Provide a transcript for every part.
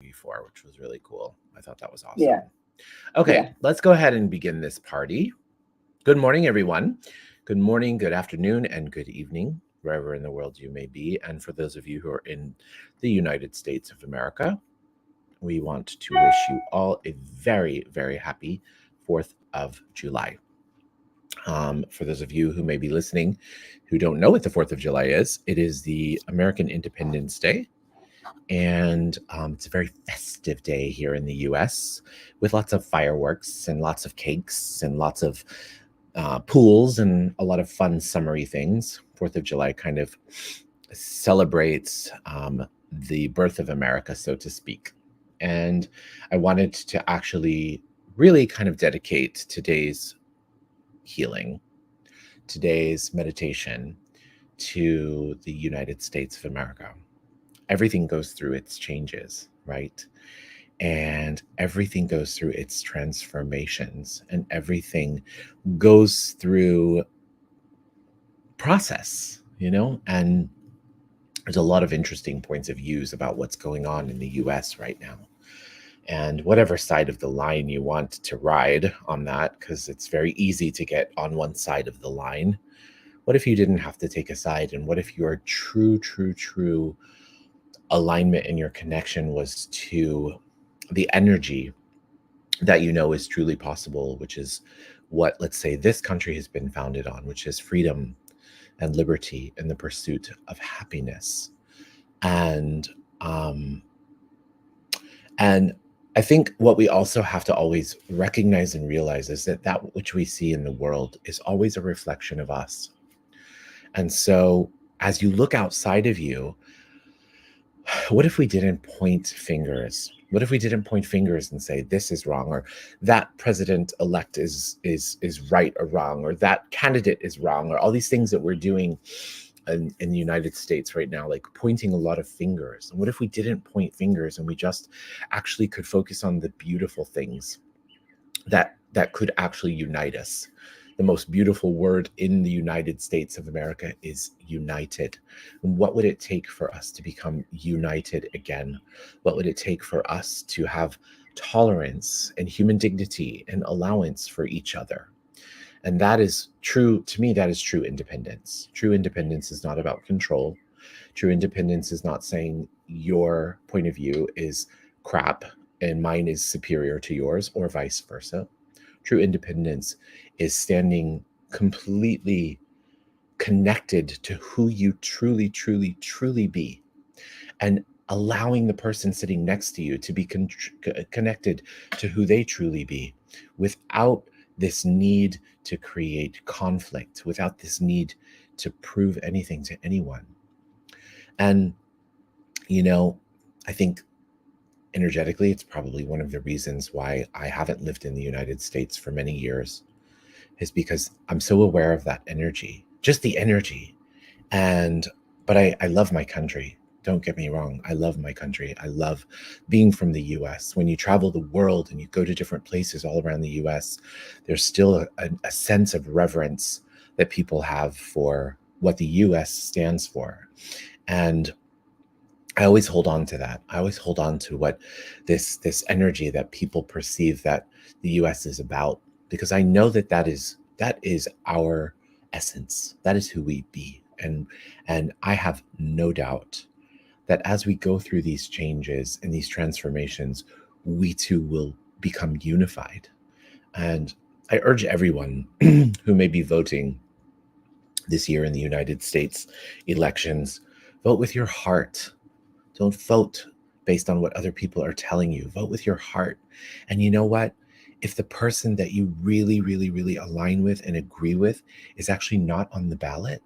before, which was really cool. I thought that was Yeah, awesome. Okay, yeah. let's go ahead and begin this party. Good morning, everyone. Good morning, good afternoon, and good evening, wherever in the world you may be. And for those of you who are in the United States of America, we want to wish you all a very, very happy 4th of July. For those of you who may be listening who don't know what the 4th of July is, it is the American Independence Day. And it's a very festive day here in the US with lots of fireworks and lots of cakes and lots of pools and a lot of fun summery things. 4th of July kind of celebrates the birth of America, so to speak. And I wanted to actually really kind of dedicate today's healing, today's meditation to the United States of America. Everything goes through its changes, right? And everything goes through its transformations, and everything goes through process, and there's a lot of interesting points of views about what's going on in the US right now. And whatever side of the line you want to ride on that, because it's very easy to get on one side of the line. What if you didn't have to take a side? And what if your true alignment and your connection was to the energy that is truly possible, which is what, let's say, this country has been founded on, which is freedom and liberty and the pursuit of happiness. And um, and I think what we also have to always recognize and realize is that that which we see in the world is always a reflection of us. And so, as you look outside of you, what if we didn't point fingers? What if we didn't point fingers and say this is wrong, or that president elect is right or wrong, or that candidate is wrong, or all these things that we're doing in the United States right now, like pointing a lot of fingers? And what if we didn't point fingers and we just actually could focus on the beautiful things that could actually unite us? The most beautiful word in the United States of America is united. And what would it take for us to become united again? What would it take for us to have tolerance and human dignity and allowance for each other? And that is true, to me, that is true independence. True independence is not about control. True independence is not saying your point of view is crap and mine is superior to yours, or vice versa. True independence is standing completely connected to who you truly be, and allowing the person sitting next to you to be connected to who they truly be, without this need to create conflict, without this need to prove anything to anyone. And, you know, I think energetically, it's probably one of the reasons why I haven't lived in the United States for many years, is because I'm so aware of that energy, just the energy. And, but I love my country. Don't get me wrong. I love my country. I love being from the US. When you travel the world and you go to different places all around the US, there's still a sense of reverence that people have for what the US stands for. And I always hold on to that. I always hold on to what this energy that people perceive that the US is about, because I know that that is our essence. That is who we be. And I have no doubt that as we go through these changes and these transformations, we too will become unified. And I urge everyone who may be voting this year in the United States elections, vote with your heart. Don't vote based on what other people are telling you. Vote with your heart. And you know what? If the person that you really align with and agree with is actually not on the ballot,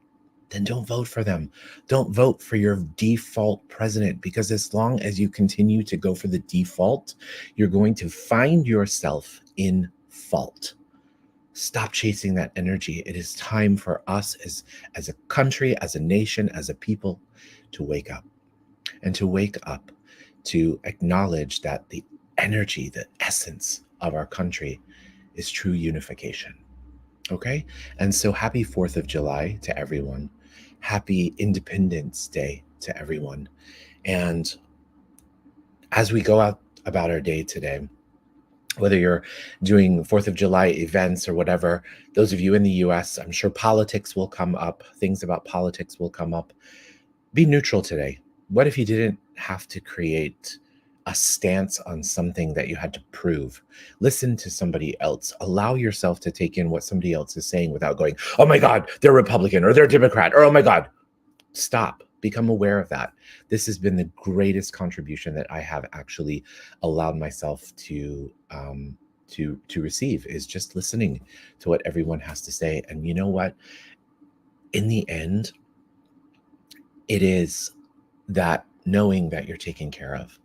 then don't vote for them. Don't vote for your default president, because as long as you continue to go for the default, you're going to find yourself in fault. Stop chasing that energy. It is time for us as a country, as a nation, as a people, to wake up, and to wake up to acknowledge that the energy, the essence of our country is true unification. Okay? And so happy 4th of July to everyone. Happy Independence Day to everyone. And as we go out about our day today, whether you're doing 4th of July events or whatever, those of you in the US, I'm sure politics will come up. Things about politics will come up. Be neutral today. What if you didn't have to create a stance on something that you had to prove? Listen to somebody else. Allow yourself to take in what somebody else is saying without going, oh my God, they're Republican or they're Democrat, or oh my God. Stop. Become aware of that. This has been the greatest contribution that I have actually allowed myself to receive, is just listening to what everyone has to say. And you know what? In the end, it is that knowing that you're taken care of,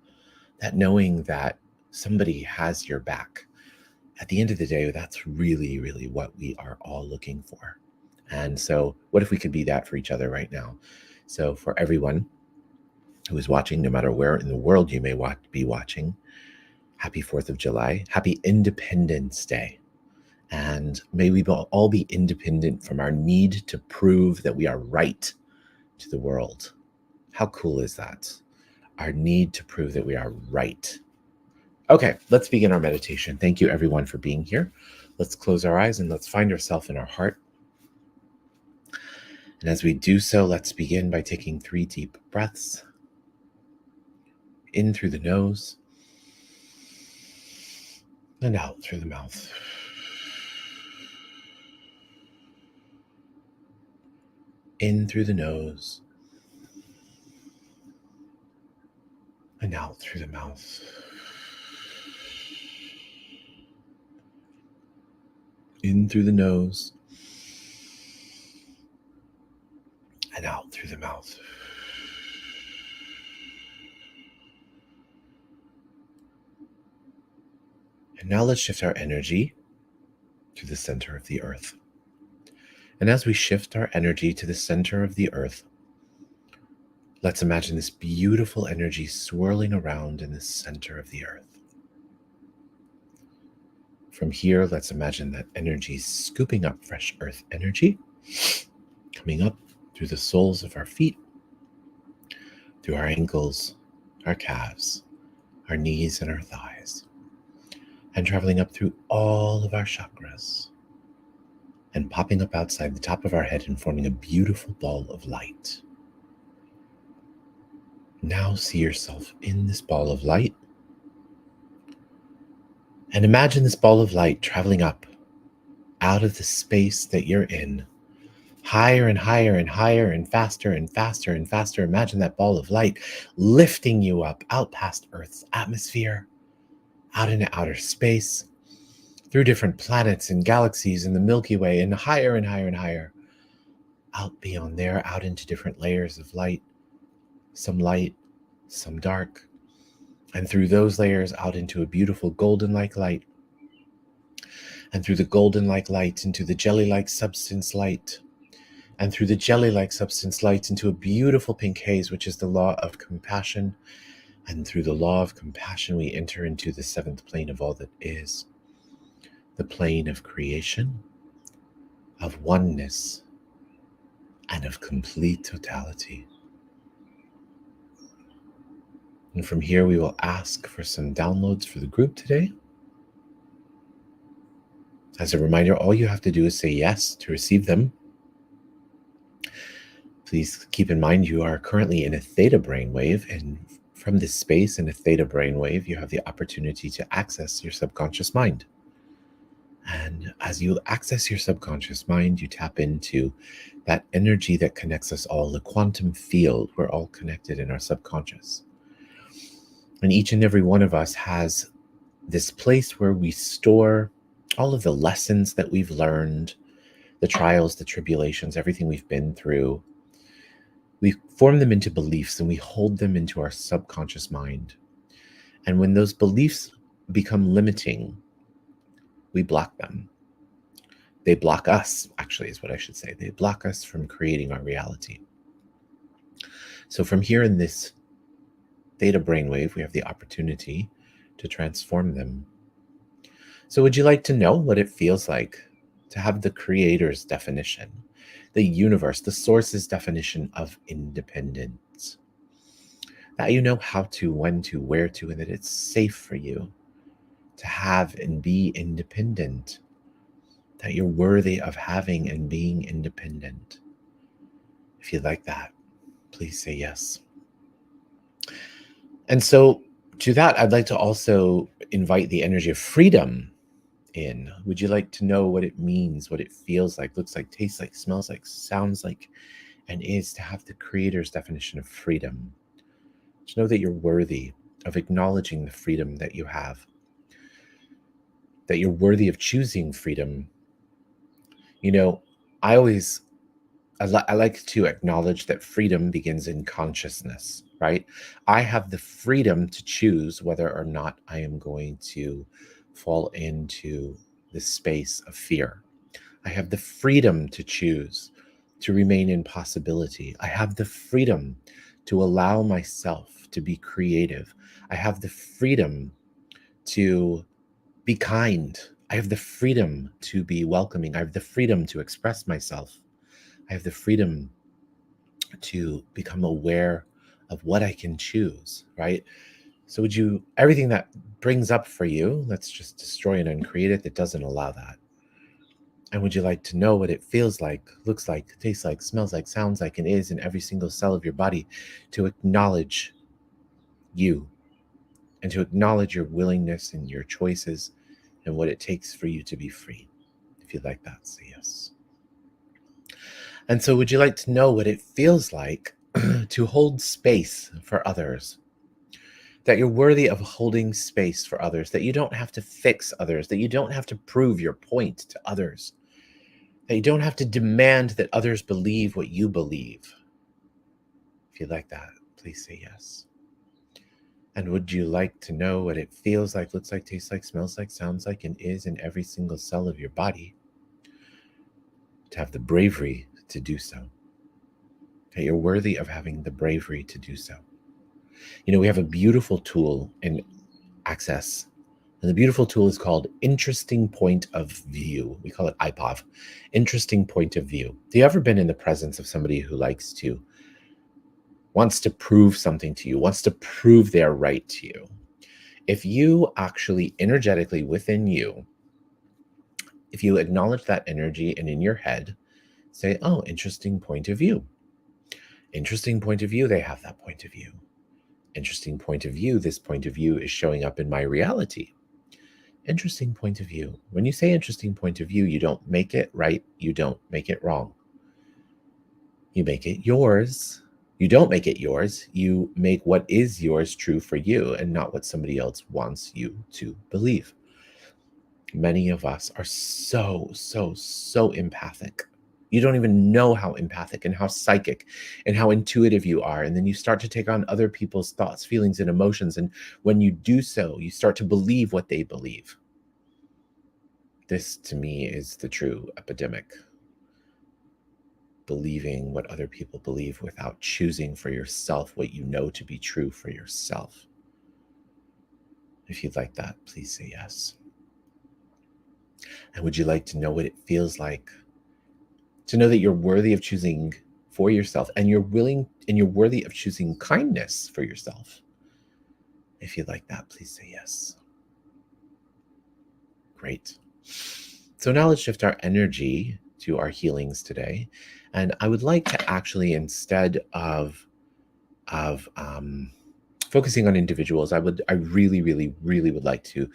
that knowing that somebody has your back. At the end of the day, that's really, really what we are all looking for. And so what if we could be that for each other right now? So for everyone who is watching, no matter where in the world you may be watching, happy 4th of July, happy Independence Day. And may we all be independent from our need to prove that we are right to the world. How cool is that? Our need to prove that we are right. Okay, let's begin our meditation. Thank you everyone for being here. Let's close our eyes and let's find ourselves in our heart. And as we do so, let's begin by taking 3 deep breaths. In through the nose and out through the mouth. In through the nose and out through the mouth. In through the nose and out through the mouth. And now let's shift our energy to the center of the earth. And as we shift our energy to the center of the earth, let's imagine this beautiful energy swirling around in the center of the earth. From here, let's imagine that energy scooping up fresh earth energy, coming up through the soles of our feet, through our ankles, our calves, our knees, and our thighs, and traveling up through all of our chakras, and popping up outside the top of our head and forming a beautiful ball of light. Now see yourself in this ball of light, and imagine this ball of light traveling up out of the space that you're in, higher and higher and higher and faster and faster and faster. Imagine that ball of light lifting you up out past Earth's atmosphere, out into outer space, through different planets and galaxies in the Milky Way, and higher and higher and higher, out beyond there, out into different layers of light, some dark, and through those layers out into a beautiful golden-like light, and through the golden-like light into the jelly-like substance light, and through the jelly-like substance light into a beautiful pink haze, which is the law of compassion. And through the law of compassion, we enter into the 7th plane of all that is, the plane of creation, of oneness, and of complete totality. And from here, we will ask for some downloads for the group today. As a reminder, all you have to do is say yes to receive them. Please keep in mind you are currently in a theta brainwave, and from this space in a theta brainwave, you have the opportunity to access your subconscious mind. And as you access your subconscious mind, you tap into that energy that connects us all, the quantum field. We're all connected in our subconscious. And each and every one of us has this place where we store all of the lessons that we've learned, the trials, the tribulations, everything we've been through. We form them into beliefs and we hold them into our subconscious mind. And when those beliefs become limiting, we block them. They block us, actually, is what I should say. They block us from creating our reality. So from here in this theta brainwave, we have the opportunity to transform them. So would you like to know what it feels like to have the creator's definition, the universe, the source's definition of independence? that you know how to, when to, where to, and that it's safe for you to have and be independent, that you're worthy of having and being independent. If you'd like that, please say yes. And so, to that, I'd like to also invite the energy of freedom in. Would you like to know what it means, what it feels like, looks like, tastes like, smells like, sounds like, and is to have the Creator's definition of freedom? To know that you're worthy of acknowledging the freedom that you have, that you're worthy of choosing freedom. You know, I always I like to acknowledge that freedom begins in consciousness, right? I have the freedom to choose whether or not I am going to fall into the space of fear. I have the freedom to choose to remain in possibility. I have the freedom to allow myself to be creative. I have the freedom to be kind. I have the freedom to be welcoming. I have the freedom to express myself. I have the freedom to become aware of what I can choose, right? So would you, everything that brings up for you, let's just destroy and uncreate it that doesn't allow that. And would you like to know what it feels like, looks like, tastes like, smells like, sounds like, and is in every single cell of your body, to acknowledge you and to acknowledge your willingness and your choices and what it takes for you to be free? If you'd like that, say yes. And so would you like to know what it feels like to hold space for others? That you're worthy of holding space for others, that you don't have to fix others, that you don't have to prove your point to others, that you don't have to demand that others believe what you believe. If you like that, please say yes. And would you like to know what it feels like, looks like, tastes like, smells like, sounds like, and is in every single cell of your body to have the bravery to do so? That you're worthy of having the bravery to do so. You know, we have a beautiful tool in Access, and the beautiful tool is called Interesting Point of View. We call it IPOV, Interesting Point of View. Have you ever been in the presence of somebody who wants to prove something to you, wants to prove they're right to you? If you actually energetically within you, if you acknowledge that energy and in your head say, oh, interesting point of view. Interesting point of view, they have that point of view. Interesting point of view, this point of view is showing up in my reality. Interesting point of view. When you say interesting point of view, you don't make it right, you don't make it wrong. You make it yours. You don't make it yours. You make what is yours true for you and not what somebody else wants you to believe. Many of us are so empathic. You don't even know how empathic and how psychic and how intuitive you are. And then you start to take on other people's thoughts, feelings, and emotions. And when you do so, you start to believe what they believe. This, to me, is the true epidemic. Believing what other people believe without choosing for yourself what you know to be true for yourself. If you'd like that, please say yes. And would you like to know what it feels like to know that you're worthy of choosing for yourself and you're worthy of choosing kindness for yourself? If you'd like that, please say yes. Great. So now let's shift our energy to our healings today. And I would like to actually, instead of focusing on individuals, I really would like to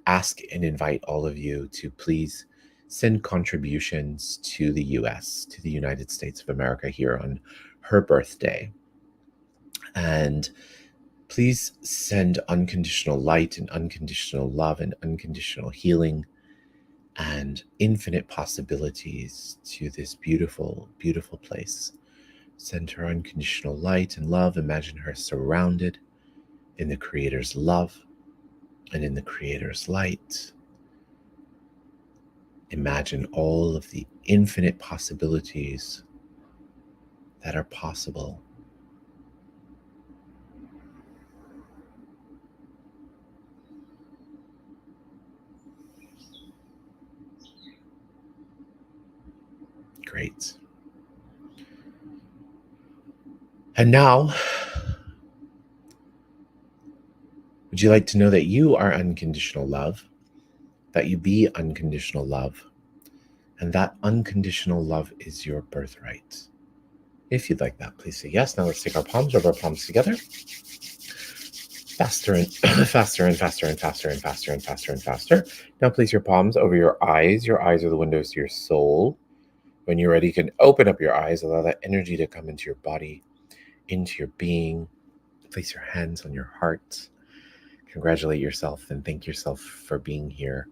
ask and invite all of you to please send contributions to the US, to the United States of America here on her birthday. And please send unconditional light and unconditional love and unconditional healing and infinite possibilities to this beautiful, beautiful place. Send her unconditional light and love. Imagine her surrounded in the Creator's love and in the Creator's light. Imagine all of the infinite possibilities that are possible. Great. And now Would you like to know that you are unconditional love, that you be unconditional love, and that unconditional love is your birthright? If you'd like that, please say yes. Now let's take our palms, rub our palms together. Faster and faster and faster and faster and faster and faster and faster. Now place your palms over your eyes. Your eyes are the windows to your soul. When you're ready, you can open up your eyes, allow that energy to come into your body, into your being. Place your hands on your heart. Congratulate yourself and thank yourself for being here.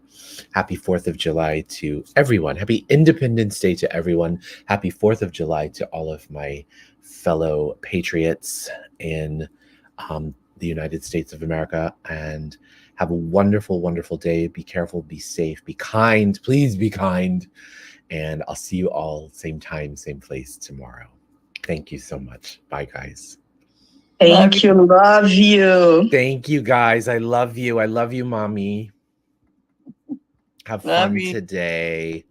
Happy 4th of July to everyone. Happy Independence Day to everyone. Happy 4th of July to all of my fellow patriots in the United States of America. And have a wonderful, wonderful day. Be careful, be safe, be kind. Please be kind. And I'll see you all same time, same place tomorrow. Thank you so much. Bye, guys. Thank you. Love you. Thank you, guys. I love you. I love you, Mommy. Have fun today.